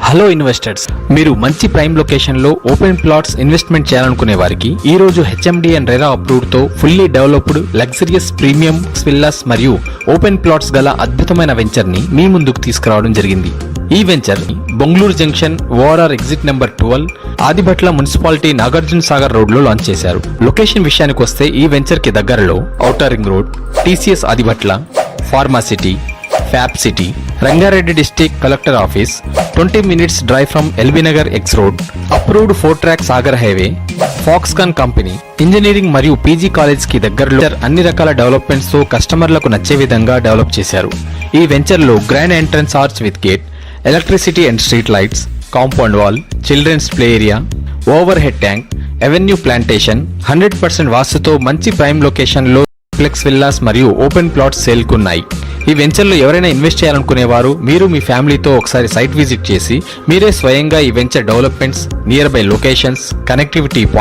Hello investors, మీరు మంచి prime location లో ఓపెన్ ప్లాట్స్ ఇన్వెస్ట్మెంట్ చేయాలనుకునే వారికి ఈ రోజు హెచ్ఎండి అండ్ రెరా అప్రూవ్డ్ తో fully developed luxurious premium villas మరియు ఓపెన్ ప్లాట్స్ గల అద్భుతమైన వెంచర్ ని మీ ముందుకు తీసుకురావడం జరిగింది. ఈ venture Bengaluru junction ORR exit number 12 Adibatla municipality Nagarjuna Sagar road లో లాంచ్ చేశారు. లొకేషన్ విషయానికి వస్తే ఈ వెంచర్ కి దగ్గరలో outer ring road, TCS Adibatla, pharma city, fab city, Rangareddy district collector office, 20 minutes drive from LB Nagar X road, approved 4-track Sagar highway, Foxconn company, engineering మరియు PG college కి దగ్గరలో అన్ని రకాల డెవలప్మెంట్స్ తో కస్టమర్లకు నచ్చే విధంగా డెవలప్ చేశారు. ఈ వెంచర్ లో grand entrance arch with gate, electricity and street lights, compound wall, children's play area, overhead tank, avenue plantation, 100% వాస్తుతో మంచి ప్రైమ్ లొకేషన్ లో ఫ్లెక్స్ విల్లాస్ మరియు ఓపెన్ ప్లాట్స్ సేల్కున్నాయి. ఈ వెంచర్లో ఎవరైనా ఇన్వెస్ట్ చేయాలనుకునేవారు మీరు మీ ఫ్యామిలీతో ఒకసారి సైట్ విజిట్ చేసి మీరే స్వయంగా ఈ venture developments, near by locations, connectivity